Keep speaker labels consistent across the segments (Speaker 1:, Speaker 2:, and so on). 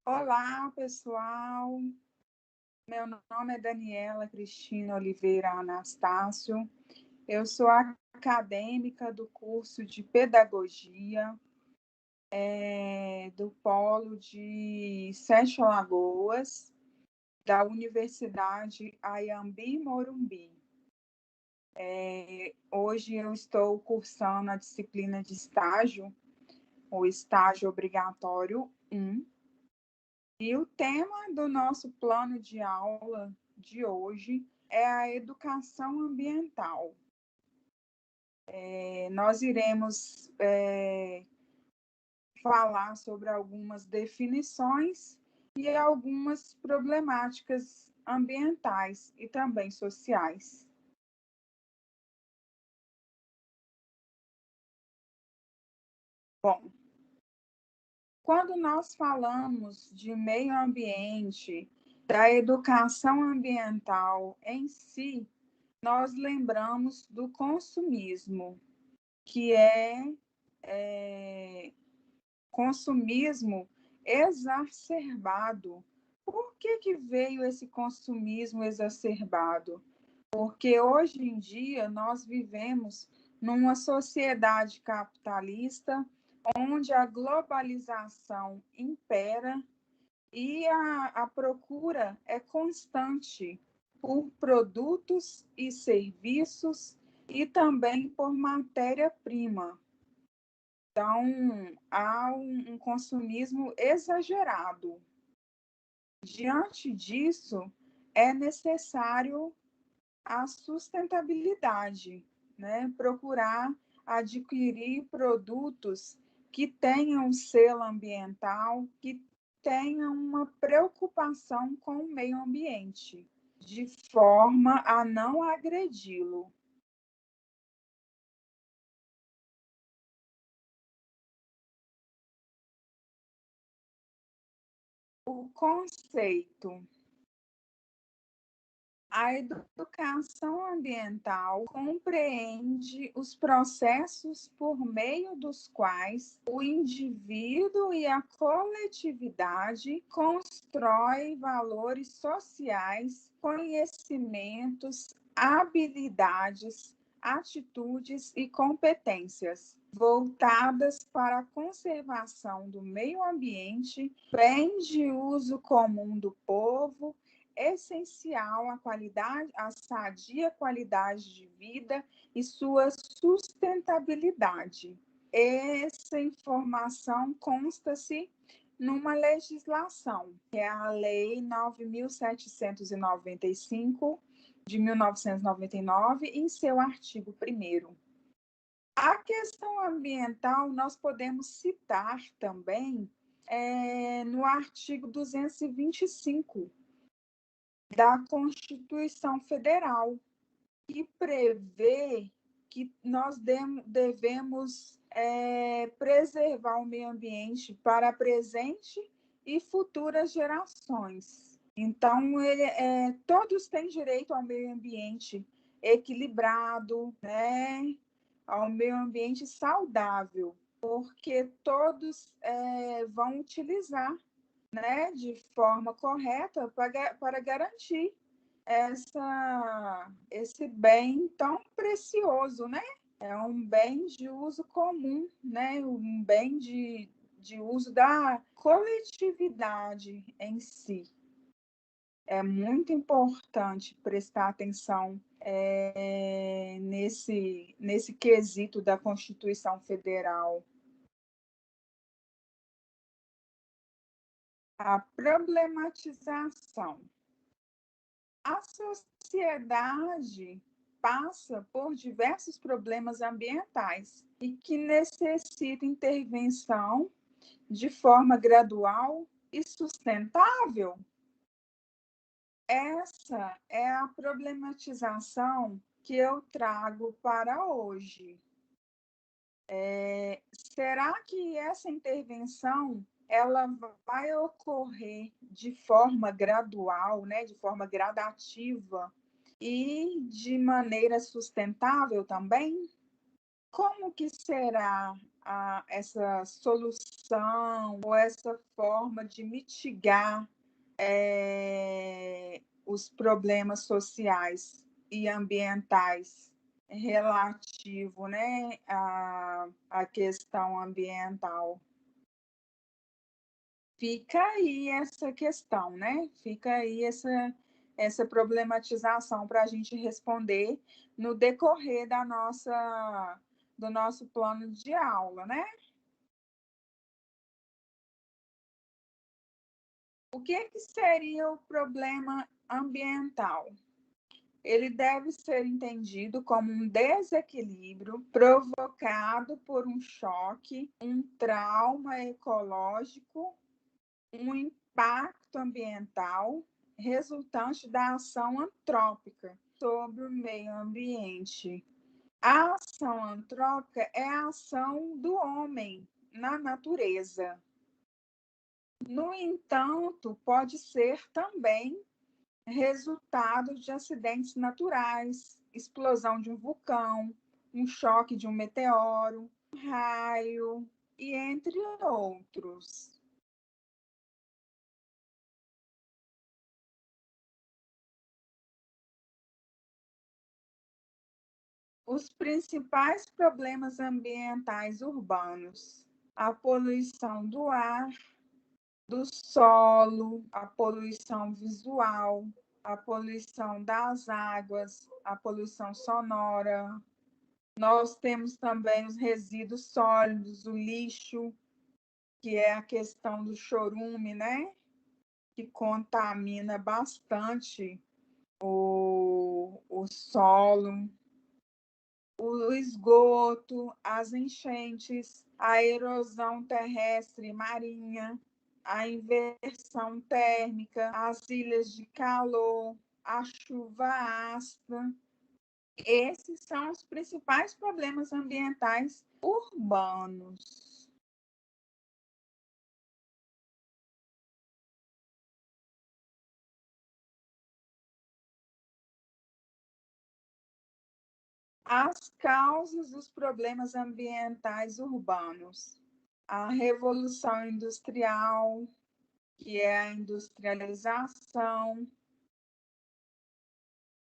Speaker 1: Olá, pessoal. Meu nome é Daniela Cristina Oliveira Anastácio. Eu sou acadêmica do curso de Pedagogia do Polo de Sete Lagoas, da Universidade Anhembi Morumbi. Hoje eu estou cursando a disciplina de estágio, o estágio obrigatório 1. E o tema do nosso plano de aula de hoje é a educação ambiental. Nós iremos falar sobre algumas definições e algumas problemáticas ambientais e também sociais. Bom, quando nós falamos de meio ambiente, da educação ambiental em si, nós lembramos do consumismo, que é consumismo exacerbado. Por que veio esse consumismo exacerbado? Porque hoje em dia nós vivemos numa sociedade capitalista onde a globalização impera e a procura é constante por produtos e serviços e também por matéria-prima. Então, há um consumismo exagerado. Diante disso, é necessário a sustentabilidade, né? Procurar adquirir produtos que tenham selo ambiental, que tenham uma preocupação com o meio ambiente, de forma a não agredi-lo. O conceito. A educação ambiental compreende os processos por meio dos quais o indivíduo e a coletividade constroem valores sociais, conhecimentos, habilidades, atitudes e competências voltadas para a conservação do meio ambiente, bem de uso comum do povo, essencial à sadia qualidade de vida e sua sustentabilidade. Essa informação consta-se numa legislação, que é a Lei 9.795, de 1999, em seu artigo 1º. A questão ambiental nós podemos citar também no artigo 225 da Constituição Federal, que prevê que nós devemos preservar o meio ambiente para presente e futuras gerações. Então, todos têm direito ao meio ambiente equilibrado, né? Ao meio ambiente saudável, porque todos vão utilizar, né, de forma correta para garantir esse bem tão precioso, né? É um bem de uso comum, né? Um bem de uso da coletividade em si. É muito importante prestar atenção nesse quesito da Constituição Federal. A problematização. A sociedade passa por diversos problemas ambientais e que necessitam intervenção de forma gradual e sustentável. Essa é a problematização que eu trago para hoje. Será que essa intervenção ela vai ocorrer de forma gradual, né, de forma gradativa e de maneira sustentável também? Como que será essa solução ou essa forma de mitigar os problemas sociais e ambientais relativo, né, à questão ambiental. Fica aí essa questão, né? Fica aí essa problematização para a gente responder no decorrer do nosso plano de aula, né? O que seria o problema ambiental? Ele deve ser entendido como um desequilíbrio provocado por um choque, um trauma ecológico, um impacto ambiental resultante da ação antrópica sobre o meio ambiente. A ação antrópica é a ação do homem na natureza. No entanto, pode ser também resultado de acidentes naturais, explosão de um vulcão, um choque de um meteoro, um raio, e entre outros. Os principais problemas ambientais urbanos: a poluição do ar, do solo, a poluição visual, a poluição das águas, a poluição sonora. Nós temos também os resíduos sólidos, o lixo, que é a questão do chorume, né? Que contamina bastante o solo, o esgoto, as enchentes, a erosão terrestre e marinha, a inversão térmica, as ilhas de calor, a chuva ácida. Esses são os principais problemas ambientais urbanos. As causas dos problemas ambientais urbanos: a revolução industrial, que é a industrialização,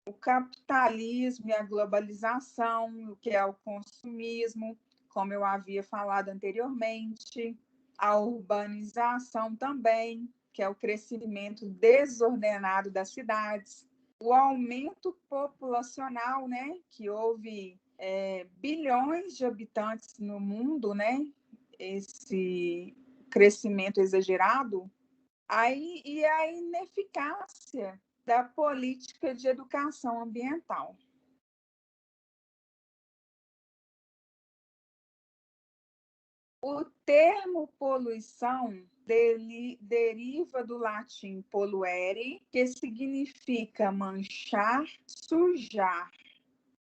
Speaker 1: o capitalismo e a globalização, o que é o consumismo, como eu havia falado anteriormente, a urbanização também, que é o crescimento desordenado das cidades, o aumento populacional, né, que houve bilhões de habitantes no mundo, né, esse crescimento exagerado, e a ineficácia da política de educação ambiental. O termo poluição deriva do latim poluere, que significa manchar, sujar.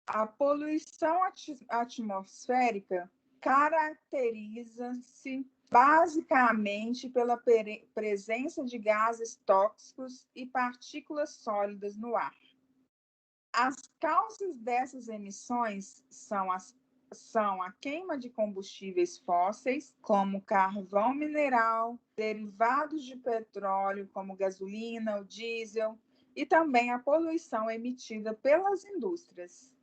Speaker 1: A poluição atmosférica caracteriza-se basicamente pela presença de gases tóxicos e partículas sólidas no ar. As causas dessas emissões são a queima de combustíveis fósseis, como carvão mineral, derivados de petróleo, como gasolina, o diesel, e também a poluição emitida pelas indústrias.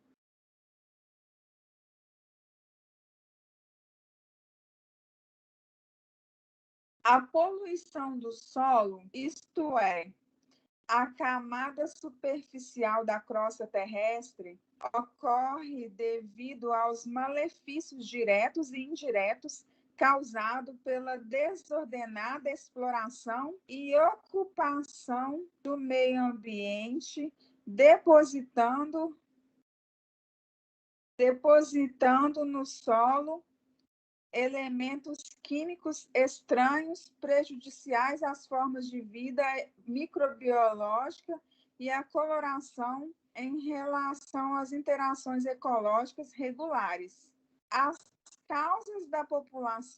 Speaker 1: A poluição do solo, isto é, a camada superficial da crosta terrestre, ocorre devido aos malefícios diretos e indiretos causados pela desordenada exploração e ocupação do meio ambiente, depositando no solo elementos químicos estranhos, prejudiciais às formas de vida microbiológica e à coloração em relação às interações ecológicas regulares. As causas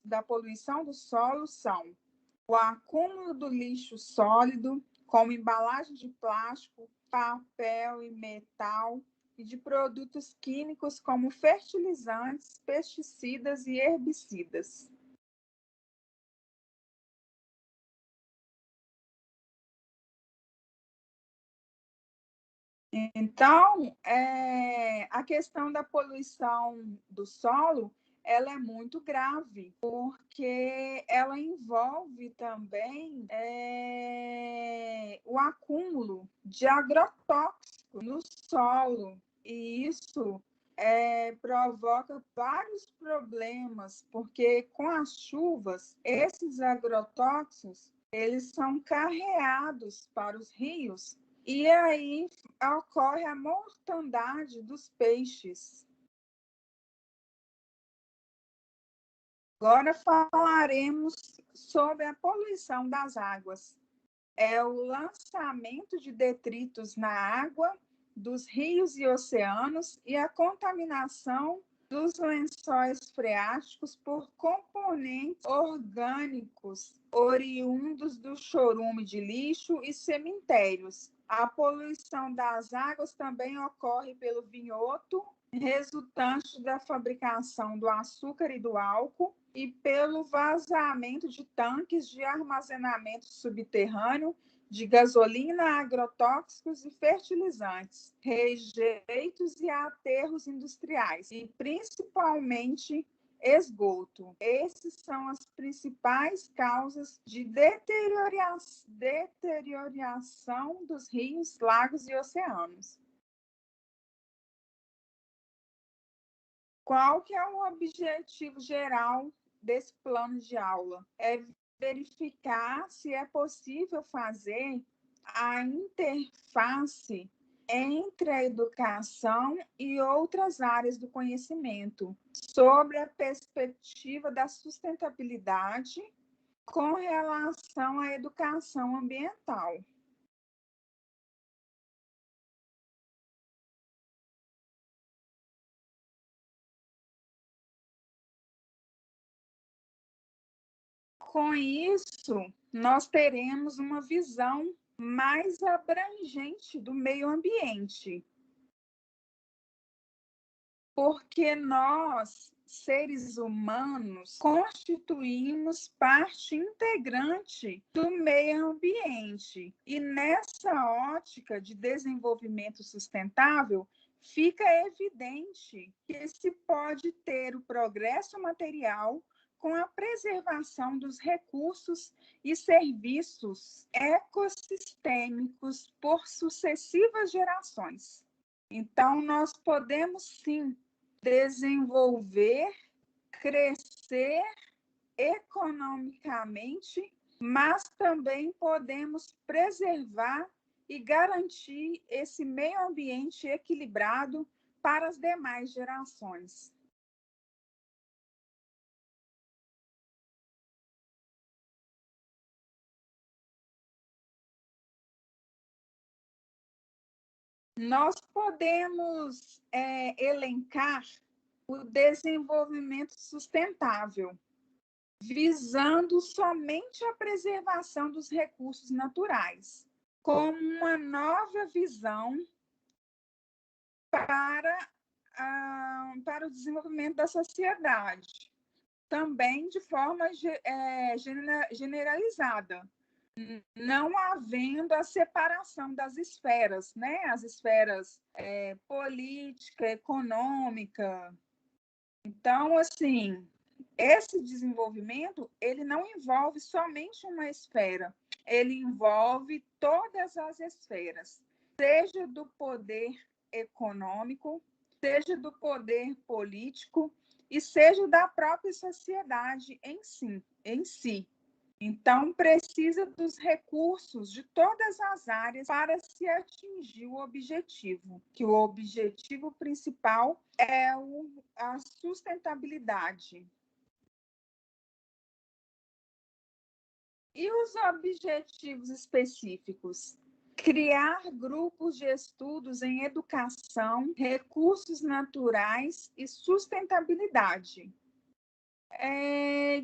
Speaker 1: da poluição do solo são o acúmulo do lixo sólido, como embalagem de plástico, papel e metal, e de produtos químicos como fertilizantes, pesticidas e herbicidas. Então, a questão da poluição do solo, ela é muito grave, porque ela envolve também o acúmulo de agrotóxicos no solo, e isso provoca vários problemas, porque com as chuvas, esses agrotóxicos, eles são carreados para os rios, e aí ocorre a mortandade dos peixes. Agora falaremos sobre a poluição das águas. É o lançamento de detritos na água dos rios e oceanos e a contaminação dos lençóis freáticos por componentes orgânicos oriundos do chorume de lixo e cemitérios. A poluição das águas também ocorre pelo vinhoto, resultante da fabricação do açúcar e do álcool, e pelo vazamento de tanques de armazenamento subterrâneo de gasolina, agrotóxicos e fertilizantes, rejeitos e aterros industriais, e principalmente esgoto. Essas são as principais causas de deterioração dos rios, lagos e oceanos. Qual que é o objetivo geral desse plano de aula? É verificar se é possível fazer a interface entre a educação e outras áreas do conhecimento, sobre a perspectiva da sustentabilidade com relação à educação ambiental. Com isso, nós teremos uma visão mais abrangente do meio ambiente, porque nós, seres humanos, constituímos parte integrante do meio ambiente. E nessa ótica de desenvolvimento sustentável, fica evidente que se pode ter o progresso material com a preservação dos recursos e serviços ecossistêmicos por sucessivas gerações. Então, nós podemos sim desenvolver, crescer economicamente, mas também podemos preservar e garantir esse meio ambiente equilibrado para as demais gerações. Nós podemos elencar o desenvolvimento sustentável, visando somente a preservação dos recursos naturais, como uma nova visão para o desenvolvimento da sociedade, também de forma generalizada, não havendo a separação das esferas, né? As esferas política, econômica. Então, assim, esse desenvolvimento, ele não envolve somente uma esfera, ele envolve todas as esferas, seja do poder econômico, seja do poder político e seja da própria sociedade em si. Então, precisa dos recursos de todas as áreas para se atingir o objetivo, que o objetivo principal é a sustentabilidade. E os objetivos específicos? Criar grupos de estudos em educação, recursos naturais e sustentabilidade.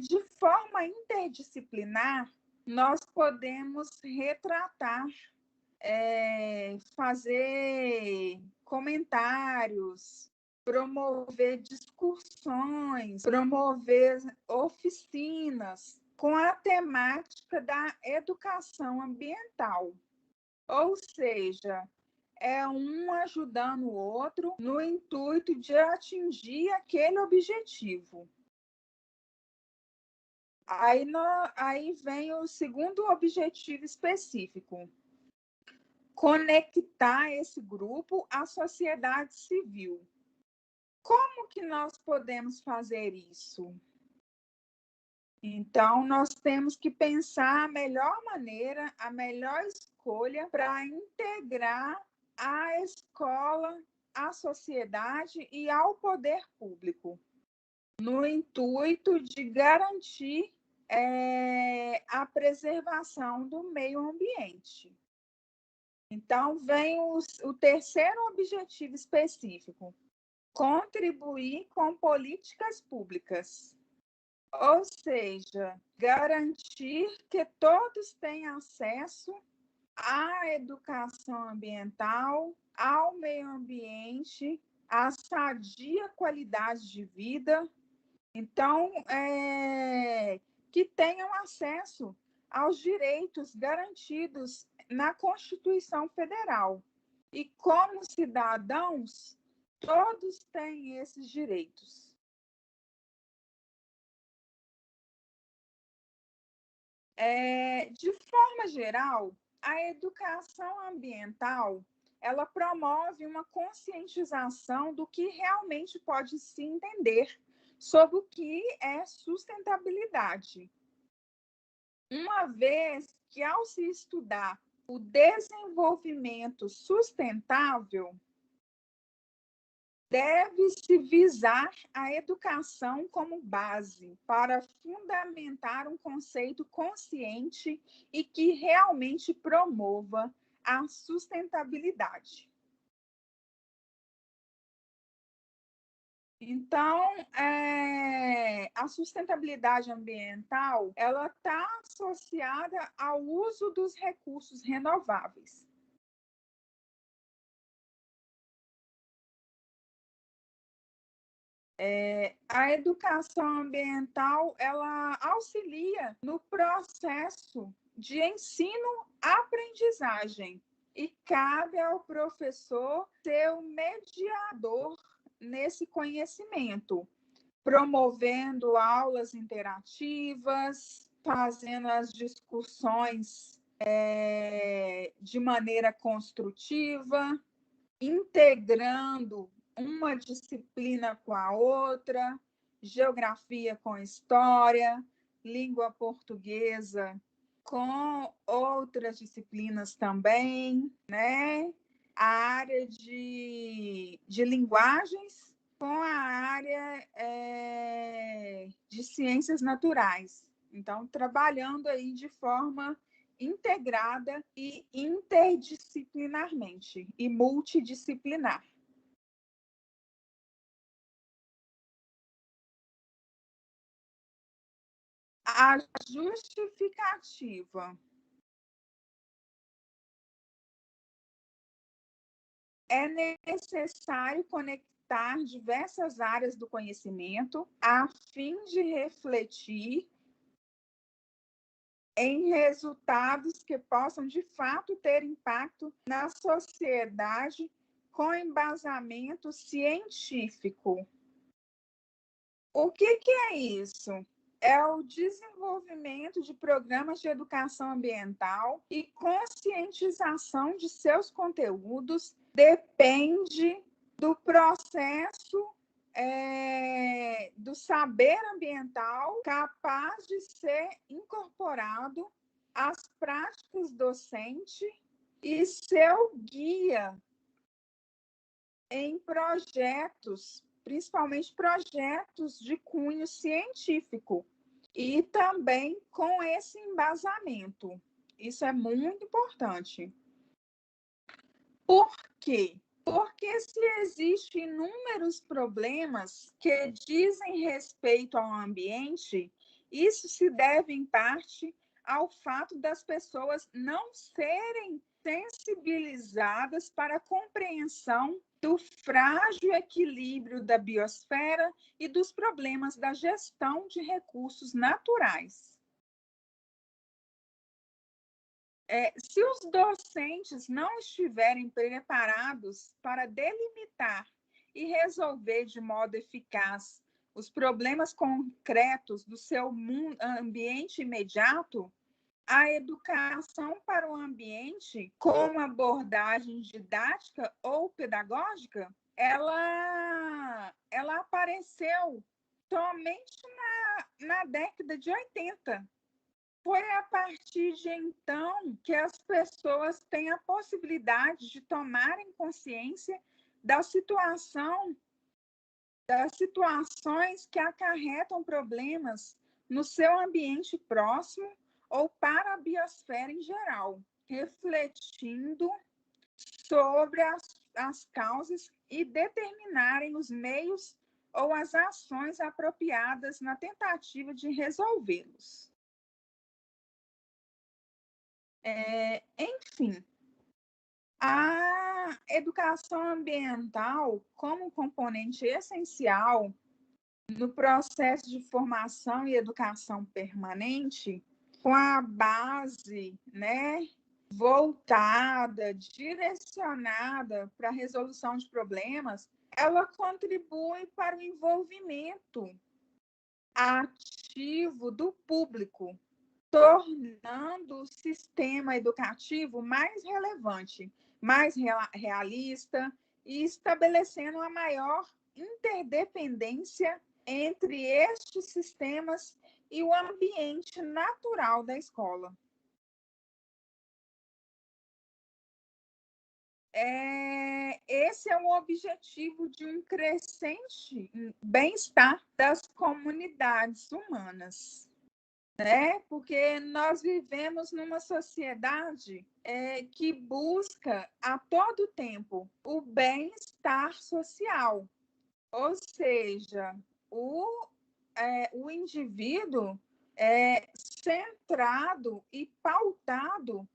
Speaker 1: De forma interdisciplinar, nós podemos retratar, fazer comentários, promover discussões, promover oficinas com a temática da educação ambiental. Ou seja, é um ajudando o outro no intuito de atingir aquele objetivo. Aí vem o segundo objetivo específico: conectar esse grupo à sociedade civil. Como que nós podemos fazer isso? Então, nós temos que pensar a melhor maneira, a melhor escolha para integrar a escola, à sociedade e ao poder público, no intuito de garantir a preservação do meio ambiente. Então, vem o terceiro objetivo específico: contribuir com políticas públicas. Ou seja, garantir que todos tenham acesso à educação ambiental, ao meio ambiente, à sadia qualidade de vida. Então, que tenham acesso aos direitos garantidos na Constituição Federal. E como cidadãos, todos têm esses direitos. De forma geral, a educação ambiental ela promove uma conscientização do que realmente pode se entender sobre o que é sustentabilidade. Uma vez que, ao se estudar o desenvolvimento sustentável, deve-se visar a educação como base para fundamentar um conceito consciente e que realmente promova a sustentabilidade. Então, a sustentabilidade ambiental, ela está associada ao uso dos recursos renováveis. A educação ambiental, ela auxilia no processo de ensino-aprendizagem e cabe ao professor ser o mediador nesse conhecimento, promovendo aulas interativas, fazendo as discussões de maneira construtiva, integrando uma disciplina com a outra, geografia com história, língua portuguesa com outras disciplinas também, né? A área de linguagens com a área de ciências naturais. Então, trabalhando aí de forma integrada e interdisciplinarmente e multidisciplinar. A justificativa é necessário conectar diversas áreas do conhecimento a fim de refletir em resultados que possam, de fato, ter impacto na sociedade com embasamento científico. O que é isso? É o desenvolvimento de programas de educação ambiental e conscientização de seus conteúdos depende do processo do saber ambiental capaz de ser incorporado às práticas docentes e seu guia em projetos, principalmente projetos de cunho científico, e também com esse embasamento. Isso é muito importante. Por quê? Porque se existem inúmeros problemas que dizem respeito ao ambiente, isso se deve, em parte, ao fato das pessoas não serem sensibilizadas para a compreensão do frágil equilíbrio da biosfera e dos problemas da gestão de recursos naturais. Se os docentes não estiverem preparados para delimitar e resolver de modo eficaz os problemas concretos do seu ambiente imediato, a educação para o ambiente, como abordagem didática ou pedagógica, ela apareceu somente na década de 80. Foi a partir de então que as pessoas têm a possibilidade de tomarem consciência da situação, das situações que acarretam problemas no seu ambiente próximo ou para a biosfera em geral, refletindo sobre as causas e determinarem os meios ou as ações apropriadas na tentativa de resolvê-los. Enfim, a educação ambiental, como componente essencial no processo de formação e educação permanente, com a base, voltada, direcionada para a resolução de problemas, ela contribui para o envolvimento ativo do público, tornando o sistema educativo mais relevante, mais realista e estabelecendo uma maior interdependência entre estes sistemas e o ambiente natural da escola. Esse é o objetivo de um crescente bem-estar das comunidades humanas. Porque nós vivemos numa sociedade que busca a todo tempo o bem-estar social, ou seja, o indivíduo centrado e pautado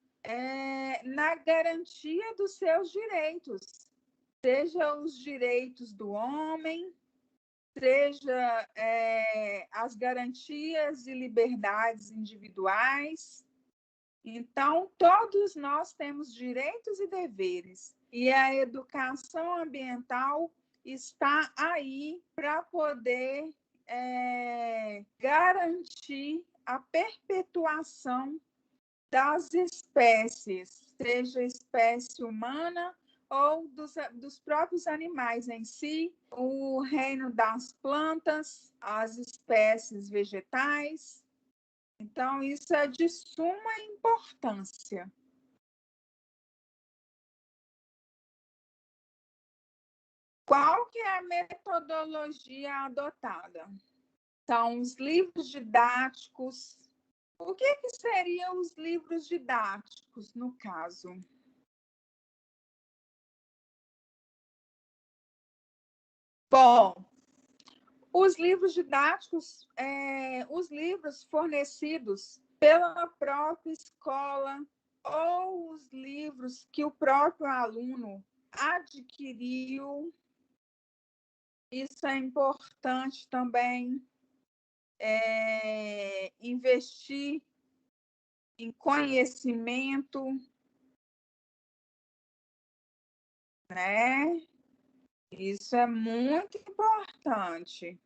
Speaker 1: na garantia dos seus direitos, seja os direitos do homem, seja as garantias e liberdades individuais. Então, todos nós temos direitos e deveres, e a educação ambiental está aí para poder garantir a perpetuação das espécies, seja a espécie humana ou dos próprios animais em si, o reino das plantas, as espécies vegetais. Então, isso é de suma importância. Qual que é a metodologia adotada? São os livros didáticos. O que seriam os livros didáticos, no caso? Bom, os livros didáticos, os livros fornecidos pela própria escola ou os livros que o próprio aluno adquiriu, isso é importante também, investir em conhecimento, né? Isso é muito importante.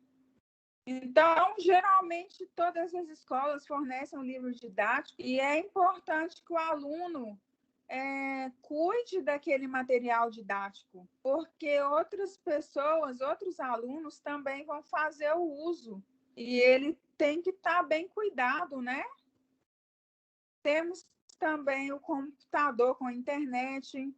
Speaker 1: Então, geralmente, todas as escolas fornecem um livro didático e é importante que o aluno cuide daquele material didático, porque outras pessoas, outros alunos também vão fazer o uso e ele tem que estar bem cuidado, né? Temos também o computador com internet,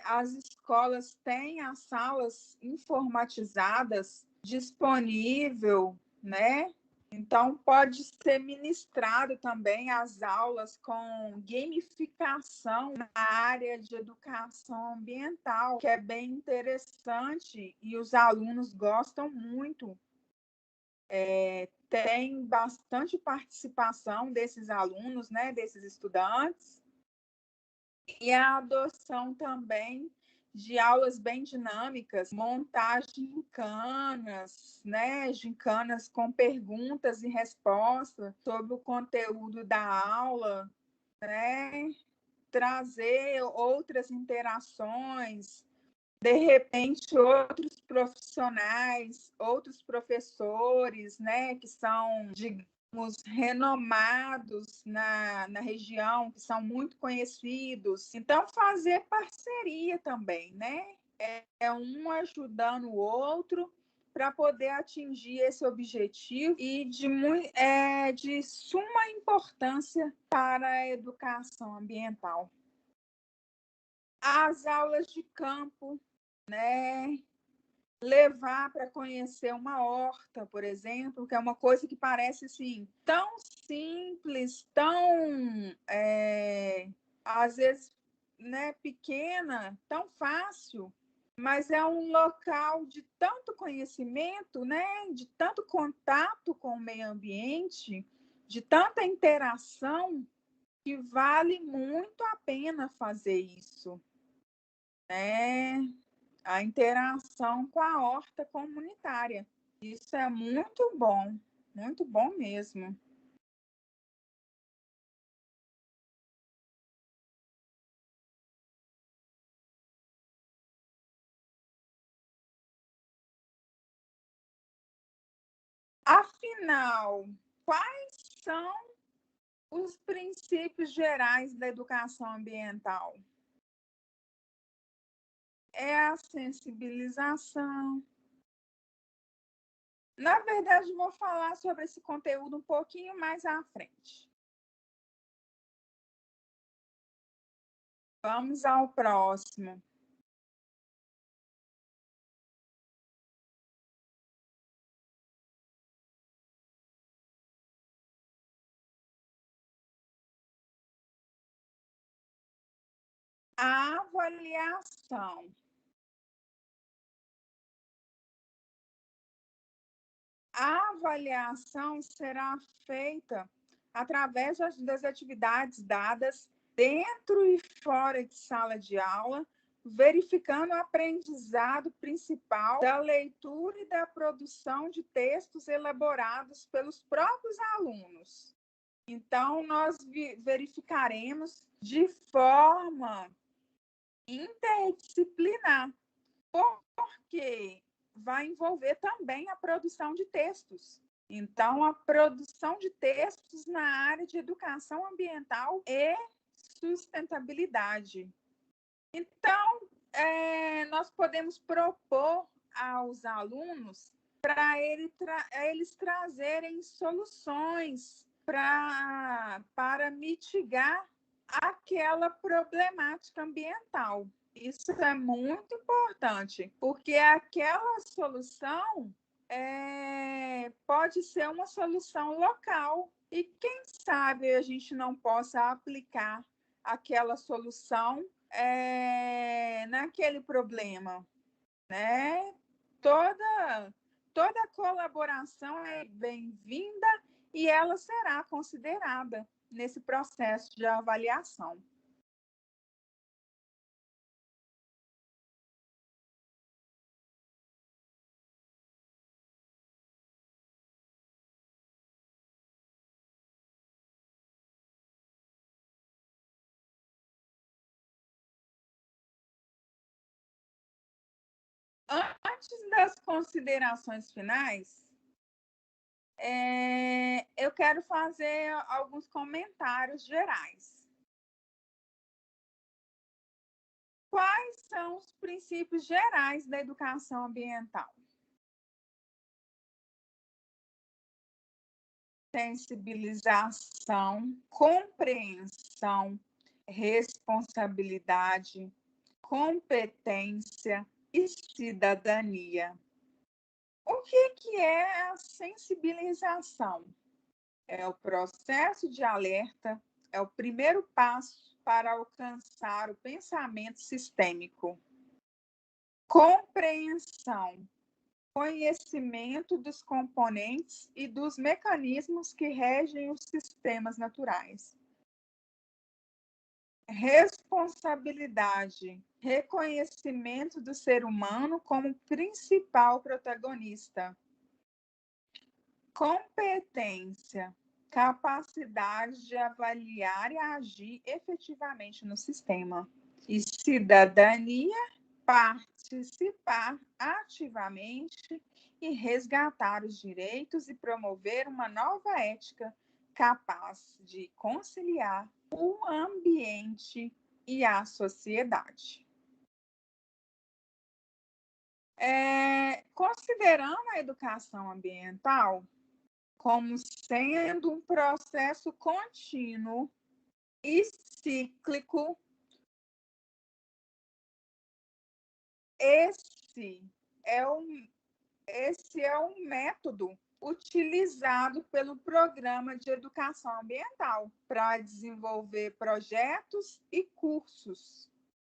Speaker 1: as escolas têm as salas informatizadas disponível, né? Então, pode ser ministrado também as aulas com gamificação na área de educação ambiental, que é bem interessante e os alunos gostam muito tem bastante participação desses alunos, né, desses estudantes, e a adoção também de aulas bem dinâmicas, montar gincanas, né, gincanas com perguntas e respostas sobre o conteúdo da aula, né, trazer outras interações, de repente outros profissionais, outros professores, né, que são, digamos, renomados na região, que são muito conhecidos. Então, fazer parceria também, né? É um ajudando o outro para poder atingir esse objetivo e de suma importância para a educação ambiental. As aulas de campo, né? Levar para conhecer uma horta, por exemplo, que é uma coisa que parece assim, tão simples, tão, às vezes, né, pequena, tão fácil, mas é um local de tanto conhecimento, né, de tanto contato com o meio ambiente, de tanta interação, que vale muito a pena fazer isso, né? A interação com a horta comunitária. Isso é muito bom mesmo. Afinal, quais são os princípios gerais da educação ambiental? É a sensibilização. Na verdade, vou falar sobre esse conteúdo um pouquinho mais à frente. Vamos ao próximo. A avaliação. A avaliação será feita através das atividades dadas dentro e fora de sala de aula, verificando o aprendizado principal da leitura e da produção de textos elaborados pelos próprios alunos. Então, nós verificaremos de forma interdisciplinar, porque vai envolver também a produção de textos. Então, a produção de textos na área de educação ambiental e sustentabilidade. Então, nós podemos propor aos alunos para eles trazerem soluções para mitigar aquela problemática ambiental. Isso é muito importante, porque aquela solução pode ser uma solução local. E quem sabe a gente não possa aplicar aquela solução naquele problema, né? Toda colaboração é bem-vinda e ela será considerada nesse processo de avaliação. Antes das considerações finais, eu quero fazer alguns comentários gerais. Quais são os princípios gerais da educação ambiental? Sensibilização, compreensão, responsabilidade, competência e cidadania. O que é a sensibilização? É o processo de alerta, é o primeiro passo para alcançar o pensamento sistêmico. Compreensão conhecimento dos componentes e dos mecanismos que regem os sistemas naturais. Responsabilidade, reconhecimento do ser humano como principal protagonista. Competência, capacidade de avaliar e agir efetivamente no sistema. E cidadania, participar ativamente e resgatar os direitos e promover uma nova ética capaz de conciliar o ambiente e a sociedade. Considerando a educação ambiental como sendo um processo contínuo e cíclico, esse é um método utilizado pelo Programa de Educação Ambiental para desenvolver projetos e cursos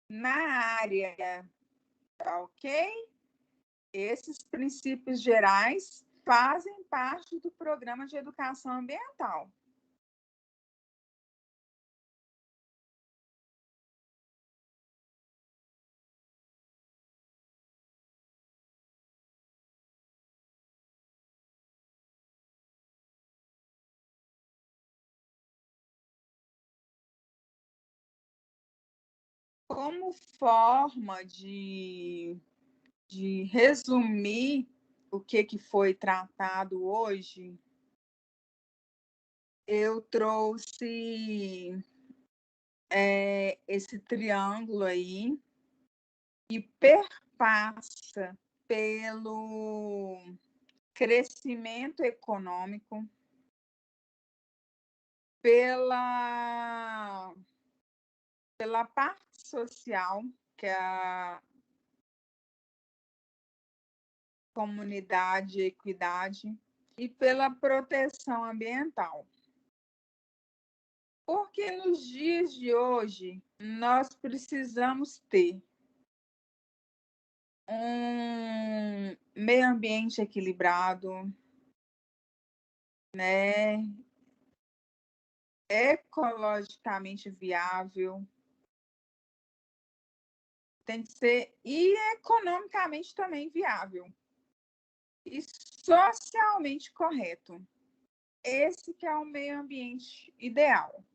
Speaker 1: na área, tá ok? Esses princípios gerais fazem parte do Programa de Educação Ambiental. Como forma de resumir o que foi tratado hoje, eu trouxe esse triângulo aí que perpassa pelo crescimento econômico, pela parte social, que é a comunidade e equidade, e pela proteção ambiental. Porque nos dias de hoje, nós precisamos ter um meio ambiente equilibrado, né? Ecologicamente viável, tem que ser e economicamente também viável e socialmente correto. Esse que é o meio ambiente ideal.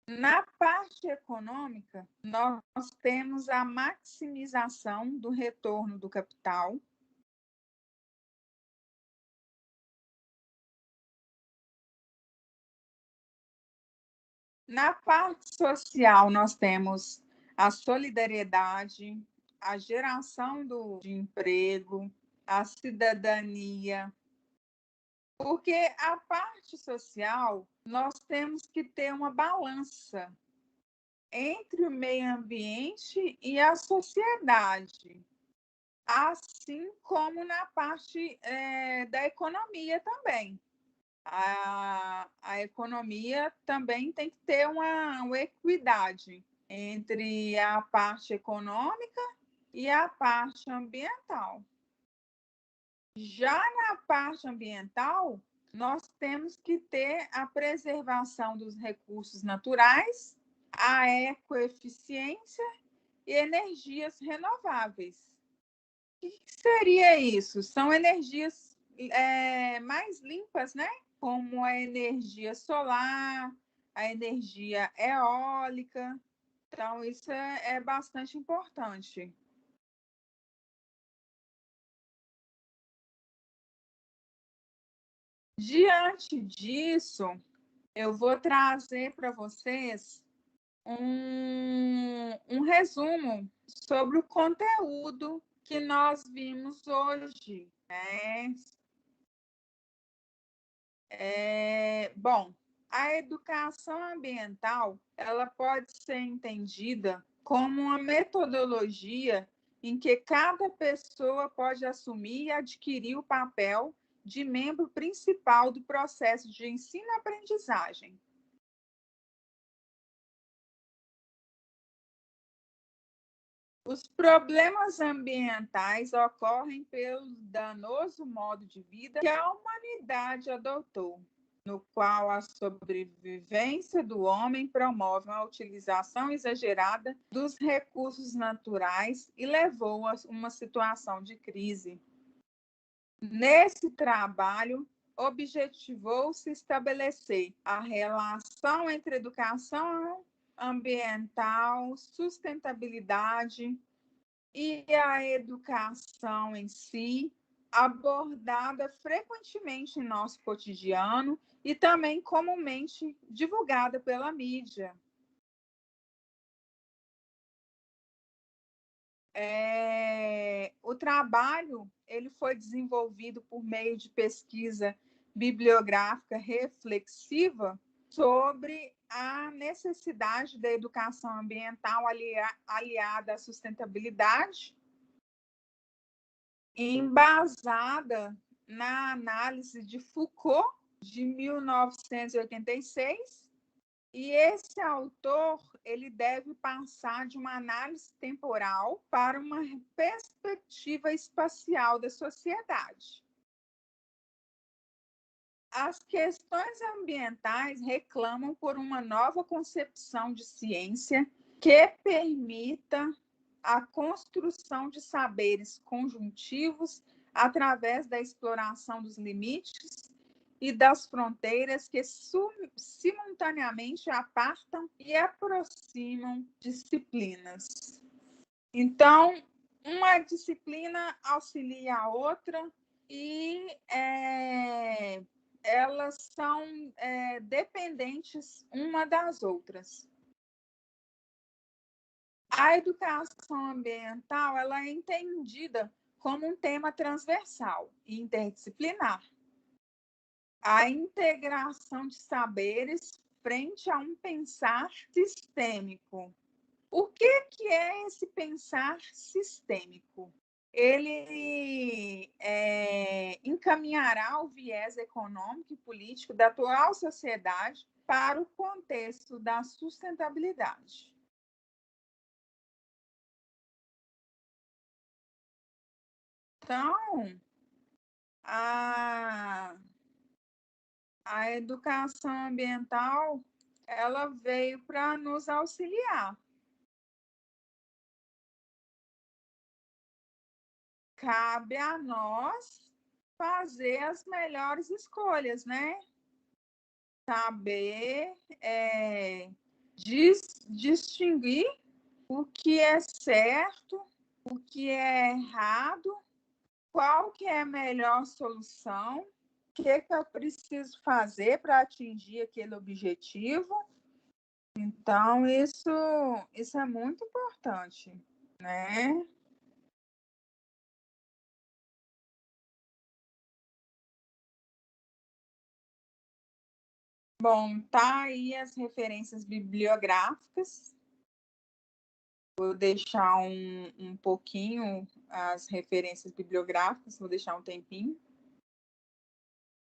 Speaker 1: Na parte econômica, nós temos a maximização do retorno do capital. Na parte social, nós temos a solidariedade, a geração de emprego, a cidadania. Porque a parte social, nós temos que ter uma balança entre o meio ambiente e a sociedade, assim como na parte da economia também. A economia também tem que ter uma equidade entre a parte econômica e a parte ambiental. Já na parte ambiental, nós temos que ter a preservação dos recursos naturais, a ecoeficiência e energias renováveis. O que seria isso? São energias mais limpas, né? Como a energia solar, a energia eólica. Então, isso é bastante importante. Diante disso, eu vou trazer para vocês um resumo sobre o conteúdo que nós vimos hoje, né? Bom, a educação ambiental, ela pode ser entendida como uma metodologia em que cada pessoa pode assumir e adquirir o papel de membro principal do processo de ensino-aprendizagem. Os problemas ambientais ocorrem pelo danoso modo de vida que a humanidade adotou, no qual a sobrevivência do homem promove uma utilização exagerada dos recursos naturais e levou a uma situação de crise. Nesse trabalho, objetivou-se estabelecer a relação entre educação ambiental, sustentabilidade e a educação em si, abordada frequentemente em nosso cotidiano e também comumente divulgada pela mídia. O trabalho ele foi desenvolvido por meio de pesquisa bibliográfica reflexiva sobre a necessidade da educação ambiental aliada à sustentabilidade, embasada na análise de Foucault, de 1986, e esse autor ele deve passar de uma análise temporal para uma perspectiva espacial da sociedade. As questões ambientais reclamam por uma nova concepção de ciência que permita a construção de saberes conjuntivos através da exploração dos limites e das fronteiras que simultaneamente apartam e aproximam disciplinas. Então, uma disciplina auxilia a outra e elas são dependentes uma das outras. A educação ambiental ela é entendida como um tema transversal e interdisciplinar. A integração de saberes frente a um pensar sistêmico. O que é esse pensar sistêmico? Ele encaminhará o viés econômico e político da atual sociedade para o contexto da sustentabilidade. Então, a educação ambiental ela veio para nos auxiliar. Cabe a nós fazer as melhores escolhas, né? Saber distinguir o que é certo, o que é errado, qual que é a melhor solução, o que eu preciso fazer para atingir aquele objetivo. Então, isso é muito importante, né? Bom, tá aí as referências bibliográficas. Vou deixar um pouquinho as referências bibliográficas, vou deixar um tempinho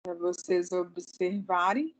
Speaker 1: para vocês observarem.